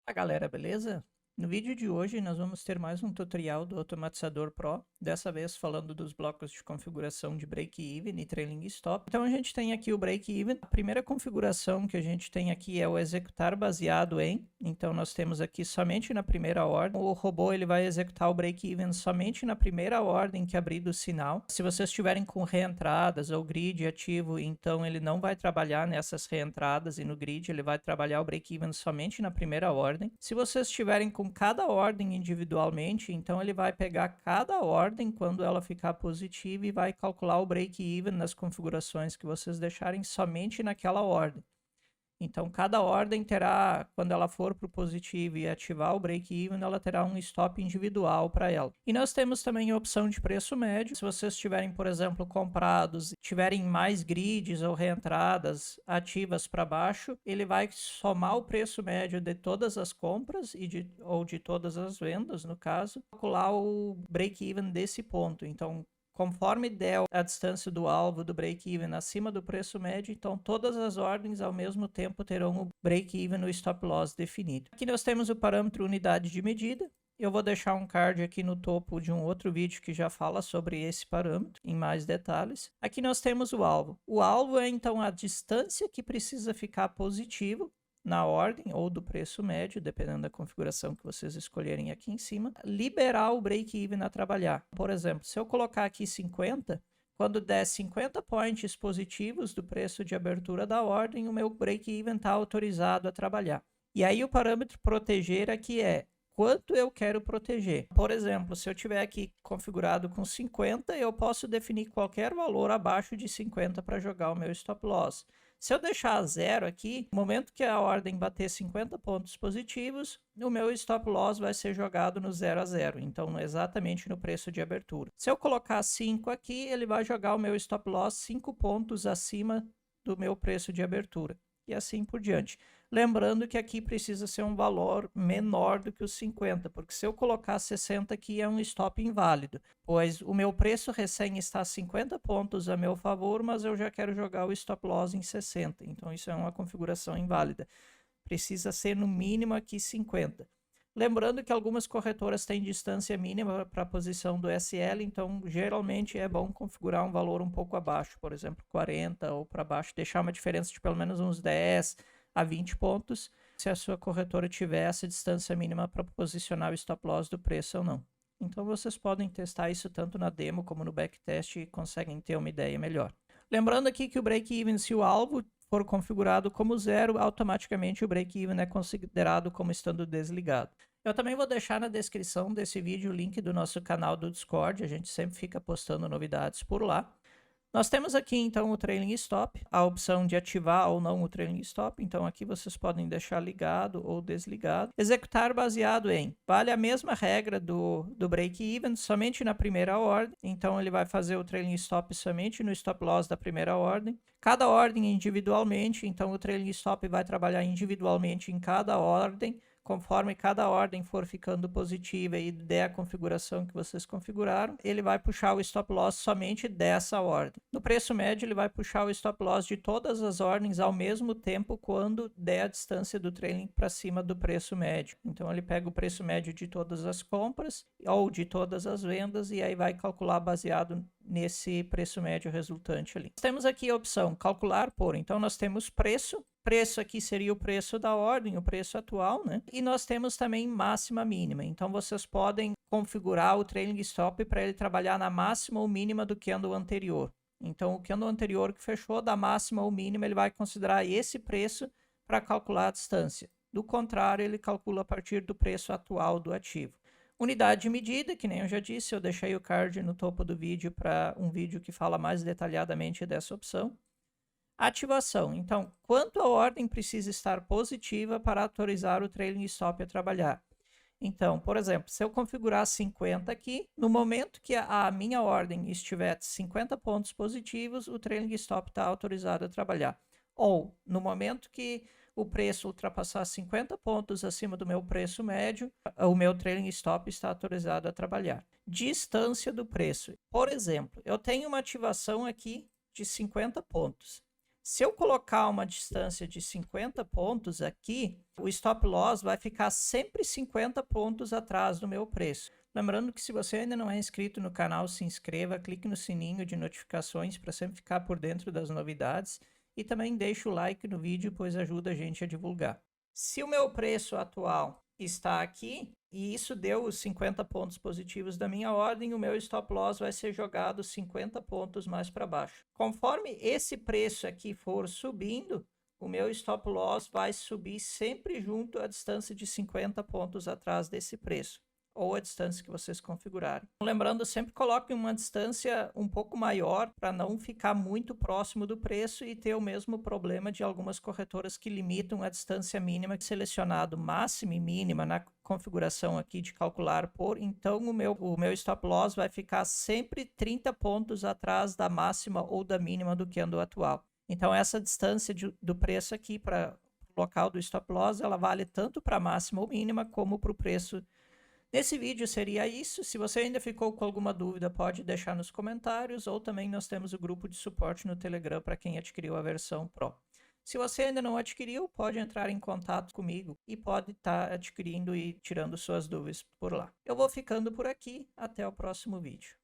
Fala galera, beleza? No vídeo de hoje nós vamos ter mais um tutorial do Automatizador Pro, dessa vez falando dos blocos de configuração de Break-Even e Trailing Stop. Então a gente tem aqui o Break-Even. A primeira configuração que a gente tem aqui é o executar baseado em. Então nós temos aqui somente na primeira ordem. O robô ele vai executar o Break-Even somente na primeira ordem que abrir do sinal. Se vocês estiverem com reentradas ou grid ativo, então ele não vai trabalhar nessas reentradas e no grid, ele vai trabalhar o Break-Even somente na primeira ordem. Se vocês estiverem com cada ordem individualmente, então ele vai pegar cada ordem quando ela ficar positiva e vai calcular o break-even nas configurações que vocês deixarem somente naquela ordem. Então, cada ordem terá, quando ela for para o positivo e ativar o break-even, ela terá um stop individual para ela. E nós temos também a opção de preço médio. Se vocês tiverem, por exemplo, comprados, tiverem mais grids ou reentradas ativas para baixo, ele vai somar o preço médio de todas as compras ou de todas as vendas, no caso, calcular o break-even desse ponto. Então, conforme der a distância do alvo do break-even acima do preço médio, então todas as ordens ao mesmo tempo terão o break-even no stop loss definido. Aqui nós temos o parâmetro unidade de medida. Eu vou deixar um card aqui no topo de um outro vídeo que já fala sobre esse parâmetro em mais detalhes. Aqui nós temos o alvo. O alvo é então a distância que precisa ficar positivo na ordem ou do preço médio, dependendo da configuração que vocês escolherem aqui em cima, liberar o break-even a trabalhar. Por exemplo, se eu colocar aqui 50, quando der 50 points positivos do preço de abertura da ordem, o meu break-even está autorizado a trabalhar. E aí o parâmetro proteger aqui é quanto eu quero proteger. Por exemplo, se eu tiver aqui configurado com 50, eu posso definir qualquer valor abaixo de 50 para jogar o meu stop loss. Se eu deixar a zero aqui, no momento que a ordem bater 50 pontos positivos, o meu stop loss vai ser jogado no 0 a 0, então exatamente no preço de abertura. Se eu colocar 5 aqui, ele vai jogar o meu stop loss 5 pontos acima do meu preço de abertura. E assim por diante. Lembrando que aqui precisa ser um valor menor do que os 50, porque se eu colocar 60 aqui é um stop inválido, pois o meu preço recém está 50 pontos a meu favor, mas eu já quero jogar o stop loss em 60, então isso é uma configuração inválida. Precisa ser no mínimo aqui 50. Lembrando que algumas corretoras têm distância mínima para a posição do SL, então geralmente é bom configurar um valor um pouco abaixo, por exemplo, 40 ou para baixo, deixar uma diferença de pelo menos uns 10 a 20 pontos, se a sua corretora tiver essa distância mínima para posicionar o stop loss do preço ou não. Então vocês podem testar isso tanto na demo como no backtest e conseguem ter uma ideia melhor. Lembrando aqui que o break-even, se o alvo for configurado como 0, automaticamente o break-even é considerado como estando desligado. Eu também vou deixar na descrição desse vídeo o link do nosso canal do Discord, a gente sempre fica postando novidades por lá. Nós temos aqui então o Trailing Stop, a opção de ativar ou não o Trailing Stop, então aqui vocês podem deixar ligado ou desligado. Executar baseado em, vale a mesma regra do Break-Even, somente na primeira ordem, então ele vai fazer o Trailing Stop somente no Stop Loss da primeira ordem. Cada ordem individualmente, então o Trailing Stop vai trabalhar individualmente em cada ordem, conforme cada ordem for ficando positiva e der a configuração que vocês configuraram, ele vai puxar o stop loss somente dessa ordem. No preço médio, ele vai puxar o stop loss de todas as ordens ao mesmo tempo quando der a distância do trailing para cima do preço médio. Então, ele pega o preço médio de todas as compras ou de todas as vendas e aí vai calcular baseado nesse preço médio resultante ali. Temos aqui a opção calcular por, então nós temos preço. Preço aqui seria o preço da ordem, o preço atual, né? E nós temos também máxima mínima. Então, vocês podem configurar o trailing stop para ele trabalhar na máxima ou mínima do candle anterior. Então, o candle anterior que fechou da máxima ou mínima, ele vai considerar esse preço para calcular a distância. Do contrário, ele calcula a partir do preço atual do ativo. Unidade de medida, que nem eu já disse, eu deixei o card no topo do vídeo para um vídeo que fala mais detalhadamente dessa opção. Ativação. Então, quanto a ordem precisa estar positiva para autorizar o trailing stop a trabalhar? Então, por exemplo, se eu configurar 50 aqui, no momento que a minha ordem estiver 50 pontos positivos, o trailing stop está autorizado a trabalhar. Ou, no momento que o preço ultrapassar 50 pontos acima do meu preço médio, o meu trailing stop está autorizado a trabalhar. Distância do preço. Por exemplo, eu tenho uma ativação aqui de 50 pontos. Se eu colocar uma distância de 50 pontos aqui, o stop loss vai ficar sempre 50 pontos atrás do meu preço. Lembrando que se você ainda não é inscrito no canal, se inscreva, clique no sininho de notificações para sempre ficar por dentro das novidades e também deixe o like no vídeo, pois ajuda a gente a divulgar. Se o meu preço atual está aqui, e isso deu os 50 pontos positivos da minha ordem, o meu stop loss vai ser jogado 50 pontos mais para baixo. Conforme esse preço aqui for subindo, o meu stop loss vai subir sempre junto à distância de 50 pontos atrás desse preço, ou a distância que vocês configurarem. Lembrando, sempre coloque uma distância um pouco maior para não ficar muito próximo do preço e ter o mesmo problema de algumas corretoras que limitam a distância mínima selecionado máxima e mínima na configuração aqui de calcular por, então o meu stop loss vai ficar sempre 30 pontos atrás da máxima ou da mínima do candle atual. Então essa distância do preço aqui para o local do stop loss, ela vale tanto para a máxima ou mínima como para o preço. Nesse vídeo seria isso. Se você ainda ficou com alguma dúvida, pode deixar nos comentários, ou também nós temos o grupo de suporte no Telegram para quem adquiriu a versão Pro. Se você ainda não adquiriu, pode entrar em contato comigo e pode estar adquirindo e tirando suas dúvidas por lá. Eu vou ficando por aqui, até o próximo vídeo.